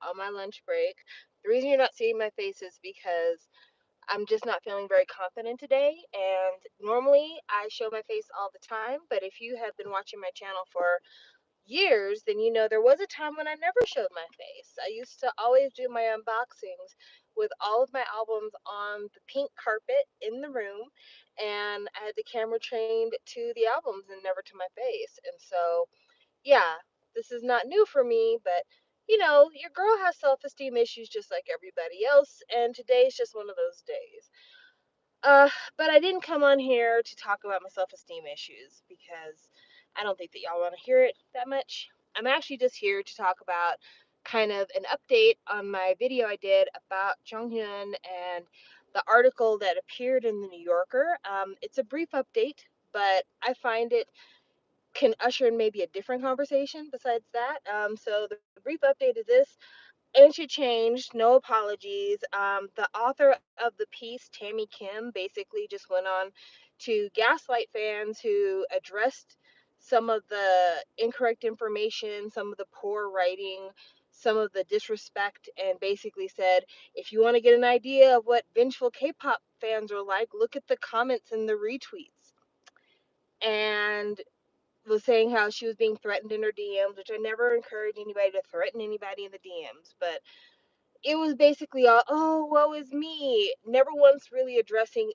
on my lunch break. The reason you're not seeing my face is because I'm just not feeling very confident today. And normally I show my face all the time, but if you have been watching my channel for years, then you know there was a time when I never showed my face. I used to always do my unboxings with all of my albums on the pink carpet in the room, and I had the camera trained to the albums and never to my face. And so, yeah, this is not new for me, but you know, your girl has self-esteem issues just like everybody else, and today's just one of those days. Uh, but I didn't come on here to talk about my self-esteem issues because I don't think that y'all want to hear it that much. I'm actually just here to talk about kind of an update on my video I did about Jonghyun and the article that appeared in the New Yorker. It's a brief update, but I find it can usher in maybe a different conversation besides that. So the brief update is this. And she changed, no apologies. The author of the piece, Tammy Kim, basically just went on to gaslight fans who addressed some of the incorrect information, some of the poor writing, some of the disrespect, and basically said, if you want to get an idea of what vengeful K-pop fans are like, look at the comments and the retweets. And was saying how she was being threatened in her DMs, which I never encourage anybody to threaten anybody in the DMs, but it was basically all, oh, woe is me, never once really addressing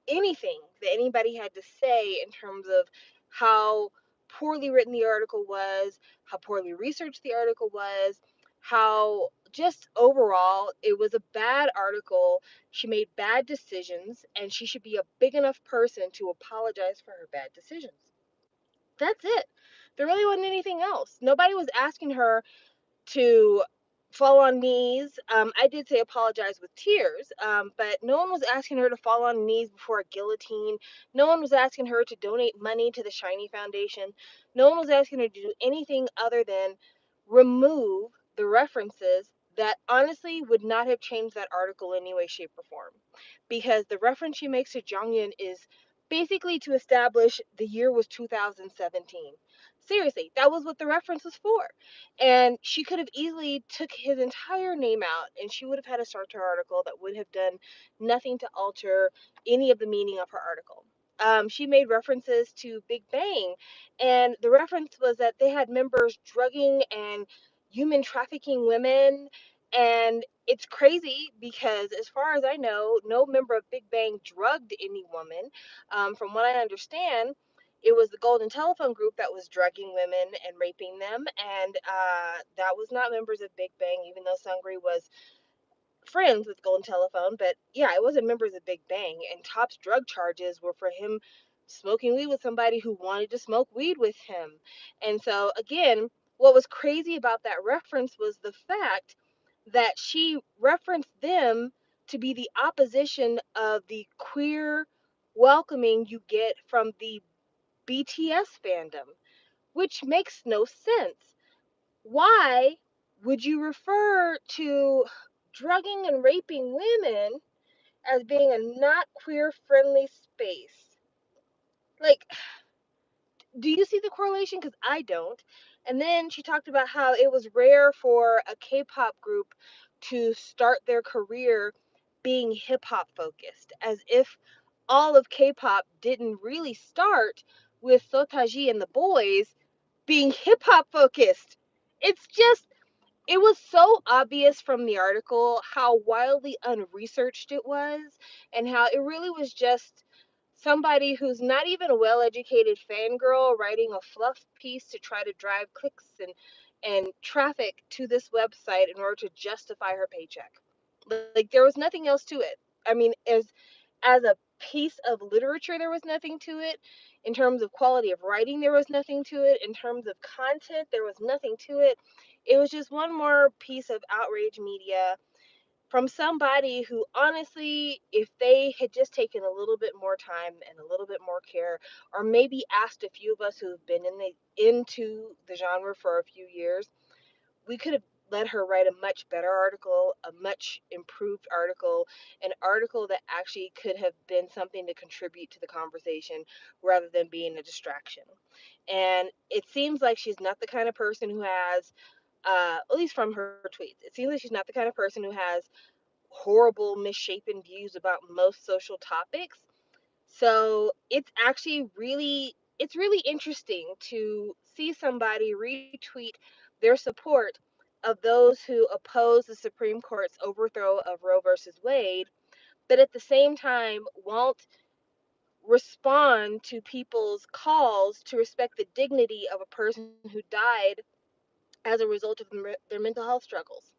anything that anybody had to say in terms of how poorly written the article was, how poorly researched the article was, how just overall it was a bad article. She made bad decisions, and she should be a big enough person to apologize for her bad decisions. That's it. There really wasn't anything else. Nobody was asking her to fall on knees. I did say apologize with tears, but no one was asking her to fall on knees before a guillotine. No one was asking her to donate money to the Shiny Foundation. No one was asking her to do anything other than remove the references that honestly would not have changed that article in any way, shape, or form. Because the reference she makes to Jonghyun is basically to establish the year was 2017. Seriously, that was what the reference was for. And she could have easily took his entire name out and she would have had a start to her article that would have done nothing to alter any of the meaning of her article. She made references to Big Bang, and the reference was that they had members drugging and human trafficking women. And it's crazy because, as far as I know, no member of Big Bang drugged any woman. From what I understand, it was the Golden Telephone Group that was drugging women and raping them, and that was not members of Big Bang, even though Sungri was friends with Golden Telephone. But yeah, it wasn't members of Big Bang, and Top's drug charges were for him smoking weed with somebody who wanted to smoke weed with him. And so, again, what was crazy about that reference was the fact that she referenced them to be the opposition of the queer welcoming you get from the BTS fandom, which makes no sense. Why would you refer to drugging and raping women as being a not queer friendly space? Like, do you see the correlation? Because I don't. And then she talked about how it was rare for a K-pop group to start their career being hip hop focused, as if all of K-pop didn't really start with Sotaji and the boys being hip hop focused. It's just, it was so obvious from the article how wildly unresearched it was, and how it really was just somebody who's not even a well-educated fangirl writing a fluff piece to try to drive clicks and traffic to this website in order to justify her paycheck. Like, there was nothing else to it. I mean, as a piece of literature, there was nothing to it. In terms of quality of writing, there was nothing to it. In terms of content, there was nothing to it. It was just one more piece of outrage media from somebody who, honestly, if they had just taken a little bit more time and a little bit more care, or maybe asked a few of us who've been into the genre for a few years, we could have let her write a much better article, a much improved article, an article that actually could have been something to contribute to the conversation rather than being a distraction. And it seems like she's not the kind of person who has at least from her tweets. It seems like she's not the kind of person who has horrible, misshapen views about most social topics. So it's really interesting to see somebody retweet their support of those who oppose the Supreme Court's overthrow of Roe versus Wade, but at the same time won't respond to people's calls to respect the dignity of a person who died as a result of their mental health struggles.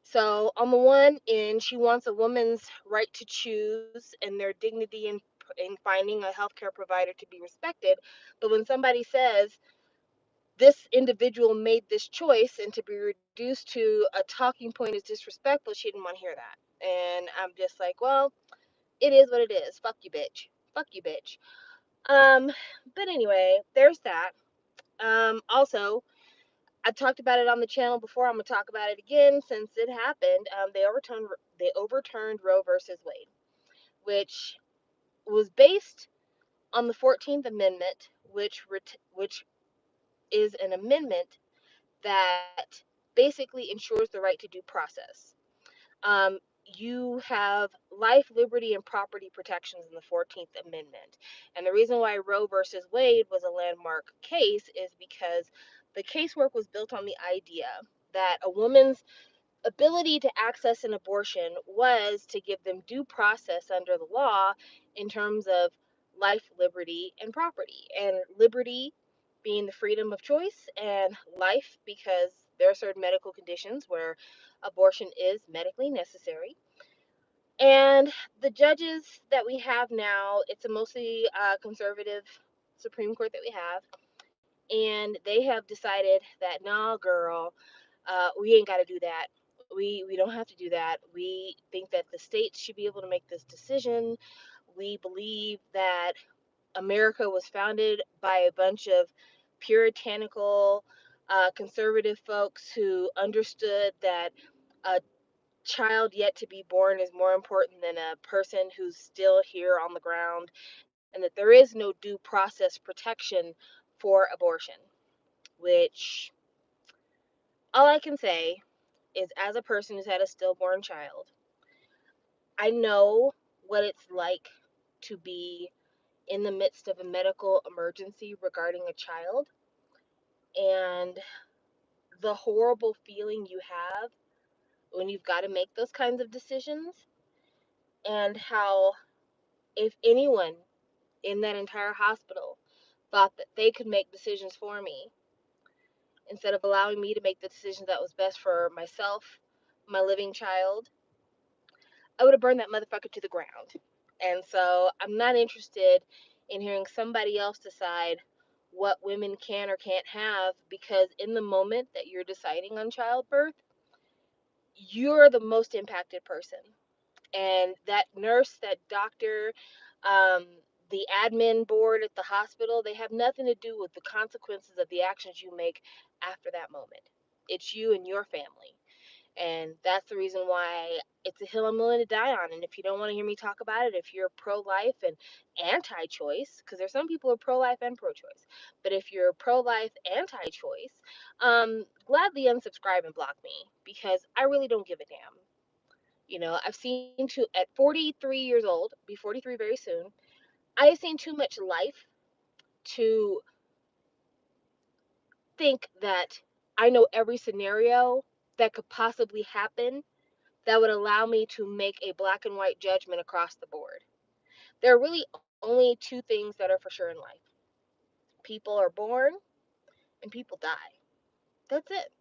So, on the one end, she wants a woman's right to choose and their dignity in finding a healthcare provider to be respected. But when somebody says this individual made this choice and to be reduced to a talking point is disrespectful, she didn't want to hear that. And I'm just like, well, it is what it is. Fuck you, bitch. Fuck you, bitch. Um, but anyway, there's that. Also, I talked about it on the channel before. I'm gonna talk about it again since it happened. They overturned Roe versus Wade, which was based on the 14th Amendment, which is an amendment that basically ensures the right to due process. Um, you have life, liberty, and property protections in the 14th Amendment. And the reason why Roe versus Wade was a landmark case is because the casework was built on the idea that a woman's ability to access an abortion was to give them due process under the law in terms of life, liberty, and property. And liberty being the freedom of choice, and life because there are certain medical conditions where abortion is medically necessary. And the judges that we have now, it's a mostly conservative Supreme Court that we have, and they have decided that, nah, girl, we ain't got to do that. We don't have to do that. We think that the states should be able to make this decision. We believe that America was founded by a bunch of puritanical, conservative folks who understood that a child yet to be born is more important than a person who's still here on the ground, and that there is no due process protection for abortion. Which, all I can say is, as a person who's had a stillborn child, I know what it's like to be in the midst of a medical emergency regarding a child, and the horrible feeling you have when you've got to make those kinds of decisions, and how if anyone in that entire hospital thought that they could make decisions for me instead of allowing me to make the decision that was best for myself, my living child, I would have burned that motherfucker to the ground. And so I'm not interested in hearing somebody else decide what women can or can't have, because in the moment that you're deciding on childbirth, you're the most impacted person. And that nurse, that doctor, um, the admin board at the hospital, they have nothing to do with the consequences of the actions you make after that moment. It's you and your family. And that's the reason why it's a hill I'm willing to die on. And if you don't want to hear me talk about it, if you're pro life and anti choice, because there's some people who are pro life and pro choice, but if you're pro life, anti choice, gladly unsubscribe and block me, because I really don't give a damn. You know, I've seen at 43 years old, be 43 very soon, I have seen too much life to think that I know every scenario that could possibly happen that would allow me to make a black and white judgment across the board. There are really only two things that are for sure in life: people are born and people die. That's it.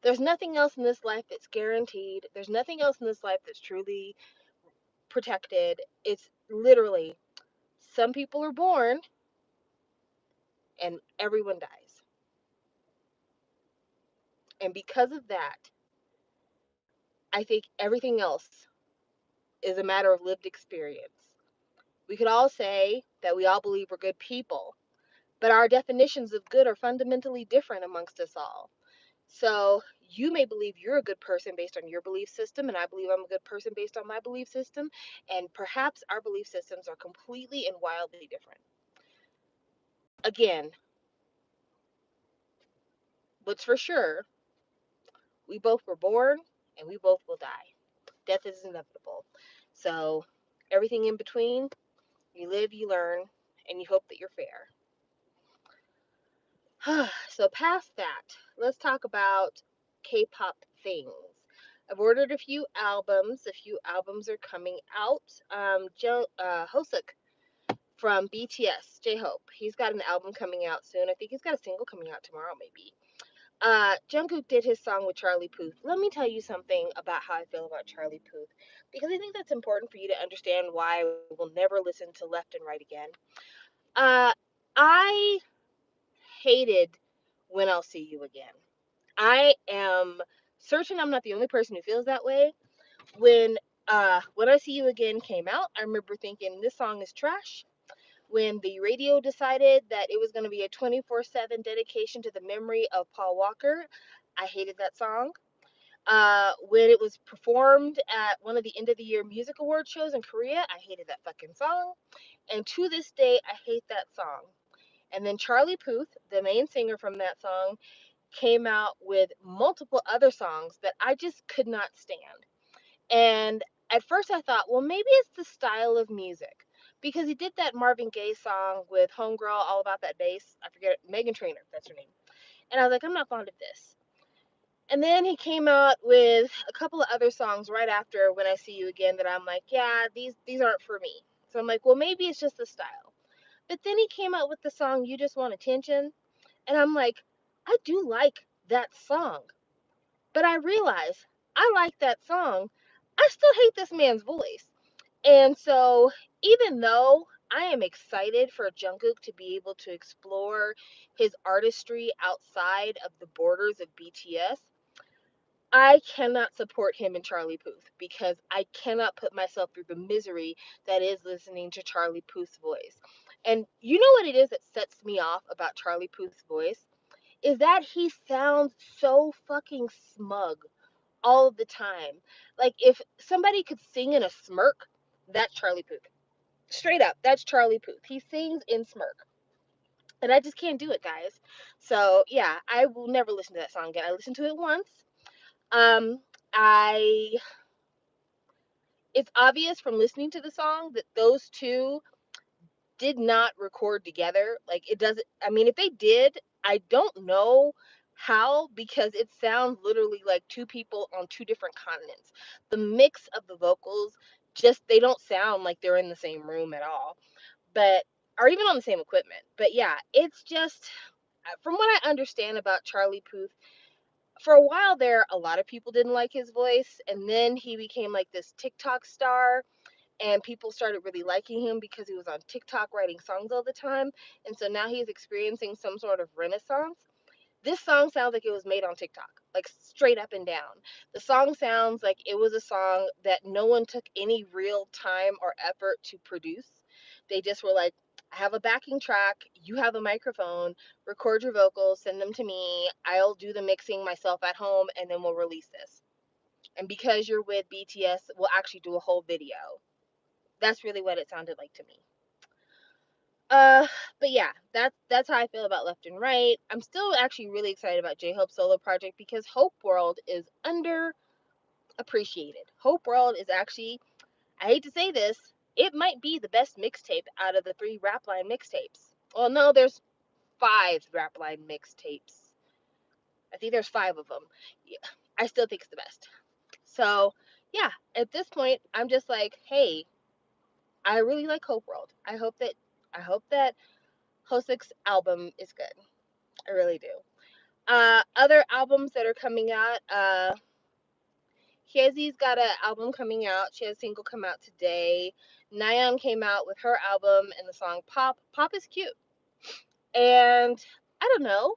There's nothing else in this life that's guaranteed. There's nothing else in this life that's truly protected. It's literally, some people are born and everyone dies. And because of that, I think everything else is a matter of lived experience. We could all say that we all believe we're good people, but our definitions of good are fundamentally different amongst us all. So you may believe you're a good person based on your belief system, and I believe I'm a good person based on my belief system, and perhaps our belief systems are completely and wildly different. Again, what's for sure We both were born and we both will die. Death is inevitable. So, everything in between, you live, you learn, and you hope that you're fair. So, past that, let's talk about K pop things. I've ordered a few albums. A few albums are coming out. Hoseok from BTS, J Hope, he's got an album coming out soon. I think he's got a single coming out tomorrow, maybe. Jungkook did his song with Charlie Puth. Let me tell you something about how I feel about Charlie Puth, because I think that's important for you to understand why I will never listen to Left and Right again. Uh, I hated When I'll See You Again. I am certain I'm not the only person who feels that way. When I See You Again came out, I remember thinking this song is trash. When the radio decided that it was going to be a 24/7 dedication to the memory of Paul Walker, I hated that song. When it was performed at one of the end of the year music award shows in Korea, I hated that fucking song. And to this day, I hate that song. And then Charlie Puth, the main singer from that song, came out with multiple other songs that I just could not stand. And at first I thought, well, maybe it's the style of music. Because he did that Marvin Gaye song with Homegirl, All About That Bass. I forget it, Megan Trainor, that's her name. And I was like, I'm not fond of this. And then he came out with a couple of other songs right after When I See You Again that I'm like, yeah, these aren't for me. So I'm like, well, maybe it's just the style. But then he came out with the song You Just Want Attention. And I'm like, I do like that song. But I realize I like that song. I still hate this man's voice. And so, even though I am excited for Jungkook to be able to explore his artistry outside of the borders of BTS, I cannot support him and Charlie Puth because I cannot put myself through the misery that is listening to Charlie Puth's voice. And you know what it is that sets me off about Charlie Puth's voice? Is that he sounds so fucking smug all of the time. Like if somebody could sing in a smirk, that's Charlie Puth. Straight up, that's Charlie Puth. He sings in smirk. And I just can't do it, guys. So yeah, I will never listen to that song again. I listened to it once. Um, I it's obvious from listening to the song that those two did not record together. Like it doesn't I mean if they did, I don't know how because it sounds literally like two people on two different continents. The mix of the vocals just they don't sound like they're in the same room at all. But or even on the same equipment. But yeah, it's just from what I understand about Charlie Puth, for a while there, a lot of people didn't like his voice, and then he became like this TikTok star, and people started really liking him because he was on TikTok writing songs all the time, and so now he's experiencing some sort of renaissance. This song sounds like it was made on TikTok, like straight up and down. The song sounds like it was a song that no one took any real time or effort to produce. They just were like, I have a backing track, you have a microphone, record your vocals, send them to me. I'll do the mixing myself at home, and then we'll release this. And because you're with BTS, we'll actually do a whole video. That's really what it sounded like to me. Uh, but yeah, that's how I feel about Left and Right. I'm still actually really excited about J Hope's solo project because Hope World is underappreciated. Hope World is actually, I hate to say this, it might be the best mixtape out of the 3 Rapline mixtapes. Well, no, there's 5 Rapline mixtapes. I think there's 5 of them. Yeah, I still think it's the best. So yeah, at this point, I'm just like, hey, I really like Hope World. I hope that Hosek's album is good. I really do. Other albums that are coming out. Kiezi's got an album coming out. She has a single come out today. Nayeon came out with her album and the song Pop. Pop is cute. And I don't know.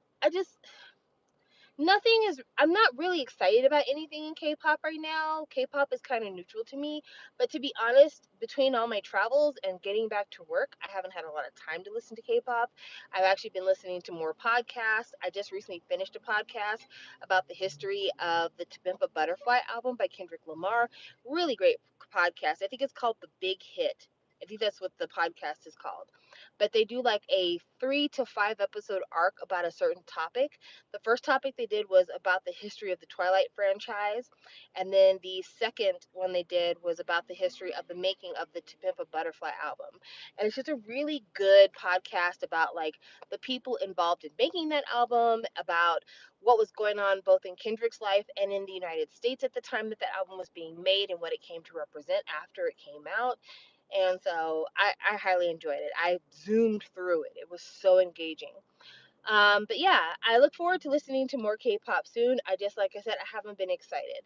Nothing is I'm not really excited about anything in K-pop right now. K-pop is kind of neutral to me, but to be honest, between all my travels and getting back to work, I haven't had a lot of time to listen to K-pop. I've actually been listening to more podcasts. I just recently finished a podcast about the history of the To Pimp a Butterfly album by Kendrick Lamar. Really great podcast. I think it's called The Big Hit. I think that's what the podcast is called. But they do like a 3 to 5 episode arc about a certain topic. The first topic they did was about the history of the Twilight franchise. And then the second one they did was about the history of the making of the To Pimp a Butterfly album. And it's just a really good podcast about like the people involved in making that album, about what was going on both in Kendrick's life and in the United States at the time that that album was being made and what it came to represent after it came out. And so I highly enjoyed it. I zoomed through it. It was so engaging. But yeah, I look forward to listening to more K-pop soon. I just, like I said, I haven't been excited.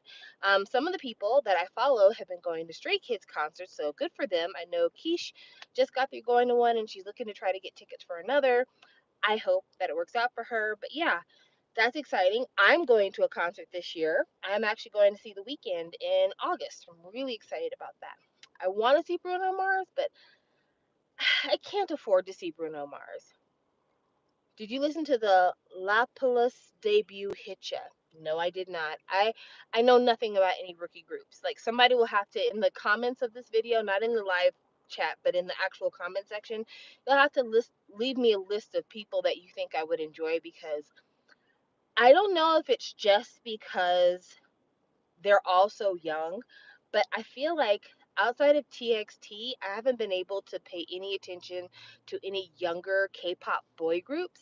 Some of the people that I follow have been going to Stray Kids concerts, so good for them. I know Keish just got through going to one and she's looking to try to get tickets for another. I hope that it works out for her. But yeah, that's exciting. I'm going to a concert this year. I'm actually going to see The Weeknd in August. I'm really excited about that. I want to see Bruno Mars, but I can't afford to see Bruno Mars. Did you listen to the La Police debut hit yet? No, I did not. I know nothing about any rookie groups. Like somebody will have to in the comments of this video, not in the live chat, but in the actual comment section, you'll have to leave me a list of people that you think I would enjoy because I don't know if it's just because they're all so young, but I feel like outside of TXT, I haven't been able to pay any attention to any younger K-pop boy groups.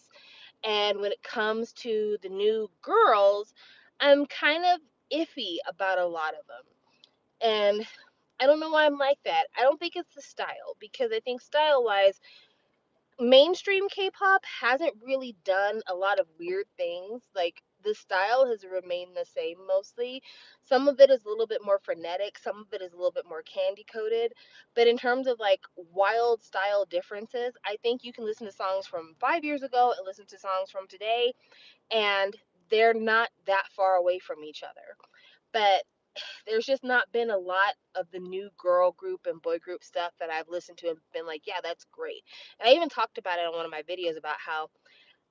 And when it comes to the new girls, I'm kind of iffy about a lot of them. And I don't know why I'm like that. I don't think it's the style because I think style wise, mainstream K-pop hasn't really done a lot of weird things. Like the style has remained the same mostly. Some of it is a little bit more frenetic, some of it is a little bit more candy coated. But in terms of like wild style differences, I think you can listen to songs from 5 years ago and listen to songs from today, and they're not that far away from each other. But there's just not been a lot of the new girl group and boy group stuff that I've listened to and been like, yeah, that's great. And I even talked about it on one of my videos about how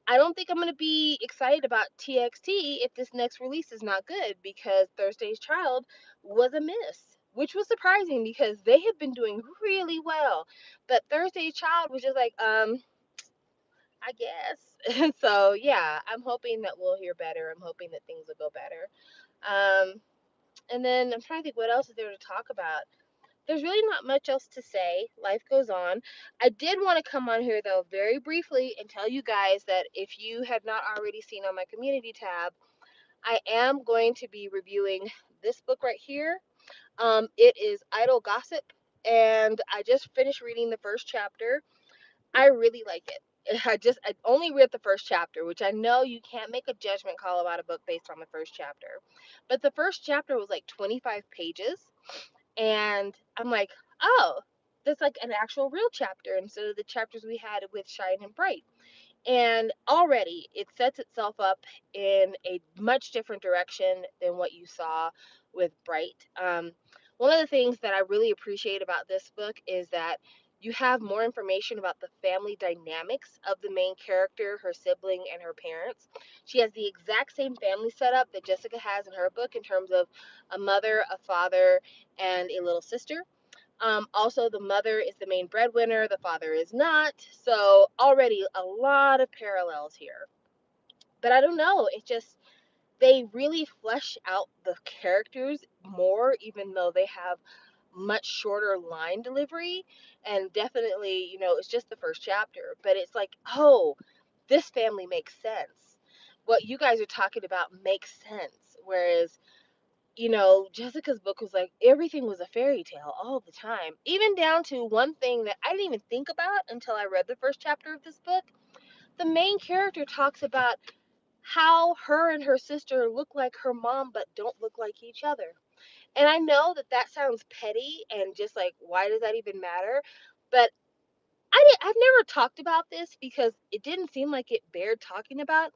I don't think I'm going to be excited about TXT if this next release is not good because Thursday's Child was a miss, which was surprising because they have been doing really well. But Thursday's Child was just like, I guess. So yeah, I'm hoping that we'll hear better. I'm hoping that things will go better. Um, and then I'm trying to think what else is there to talk about. There's really not much else to say. Life goes on. I did want to come on here though very briefly and tell you guys that if you have not already seen on my community tab, I am going to be reviewing this book right here. It is Idle Gossip, and I just finished reading the first chapter. I really like it. I only read the first chapter, which I know you can't make a judgment call about a book based on the first chapter. But the first chapter was like 25 pages, and I'm like, oh, that's like an actual real chapter instead of the chapters we had with Shine and Bright. And already it sets itself up in a much different direction than what you saw with Bright. One of the things that I really appreciate about this book is that you have more information about the family dynamics of the main character, her sibling, and her parents. She has the exact same family setup that Jessica has in her book in terms of a mother, a father, and a little sister. Also, the mother is the main breadwinner, the father is not. So, already a lot of parallels here. But I don't know, it just, they really flesh out the characters more, even though they have much shorter line delivery. And definitely, it's just the first chapter, but it's like, oh, this family makes sense. What you guys are talking about makes sense. Whereas Jessica's book was like everything was a fairy tale all the time, even down to one thing that I didn't even think about until I read the first chapter of this book. The main character talks about how her and her sister look like her mom but don't look like each other. And I know that that sounds petty and just like, why does that even matter? But I've never talked about this because it didn't seem like it bared talking about.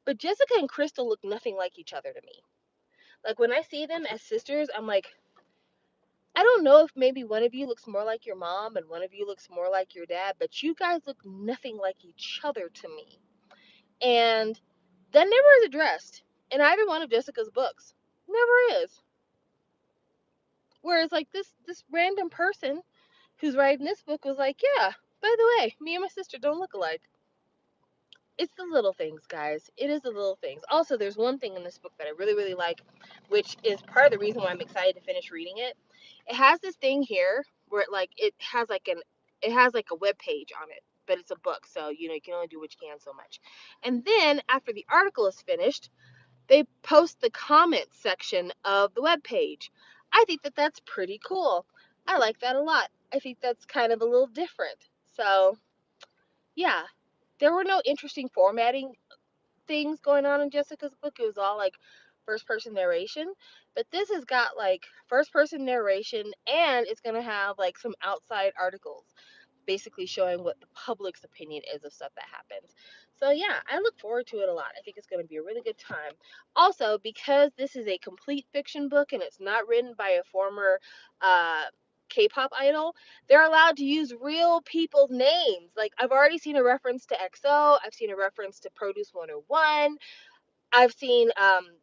But Jessica and Crystal look nothing like each other to me. Like when I see them as sisters, I'm like, I don't know if maybe one of you looks more like your mom and one of you looks more like your dad, but you guys look nothing like each other to me. And that never is addressed in either one of Jessica's books. Never is. Whereas like this random person who's writing this book, was like, yeah, by the way, me and my sister don't look alike. It's the little things, guys. It is the little things. Also, there's one thing in this book that I really, really like, which is part of the reason why I'm excited to finish reading it. It has this thing here where it has like a web page on it, but it's a book, so you know you can only do what you can so much. And then after the article is finished, they post the comments section of the web page. I think that that's pretty cool. I like that a lot. I think that's kind of a little different. So yeah, there were no interesting formatting things going on in Jessica's book. It was all like first person narration. But this has got like first person narration, and it's going to have like some outside articles basically showing what the public's opinion is of stuff that happens. So yeah, I look forward to it a lot. I think it's going to be a really good time. Also, because this is a complete fiction book and it's not written by a former uh K-pop idol, they're allowed to use real people's names. Like I've already seen a reference to EXO, I've seen a reference to Produce 101, I've seen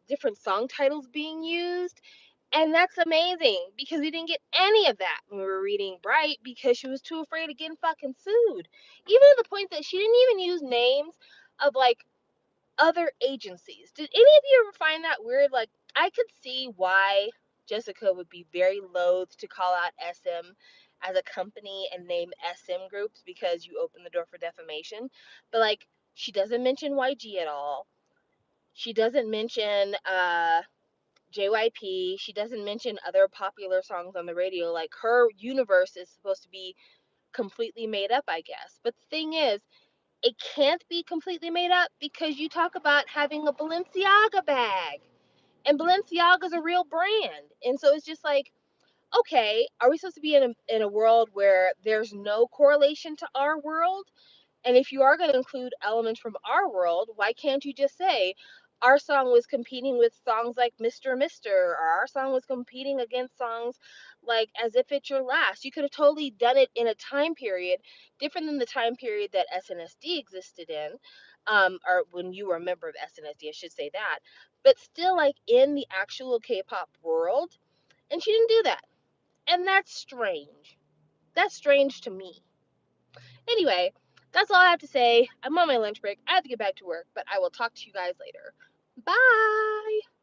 different song titles being used, and that's amazing because we didn't get any of that when we were reading Bright because she was too afraid of getting fucking sued. Even to the point that she didn't even use names of like other agencies. Did any of you ever find that weird? Like, I could see why Jessica would be very loath to call out SM as a company and name SM groups because you open the door for defamation. But like, she doesn't mention YG at all. She doesn't mention JYP. She doesn't mention other popular songs on the radio. Like her universe is supposed to be completely made up, I guess. But the thing is, it can't be completely made up because you talk about having a Balenciaga bag. And Balenciaga's a real brand. And so it's just like, okay, are we supposed to be in a world where there's no correlation to our world? And if you are going to include elements from our world, why can't you just say our song was competing with songs like Mr. Mister, or our song was competing against songs like As If It's Your Last? You could have totally done it in a time period different than the time period that SNSD existed in, or when you were a member of SNSD, I should say that. But still, like in the actual K pop world. And she didn't do that. And that's strange. That's strange to me. Anyway, that's all I have to say. I'm on my lunch break. I have to get back to work, but I will talk to you guys later. Bye.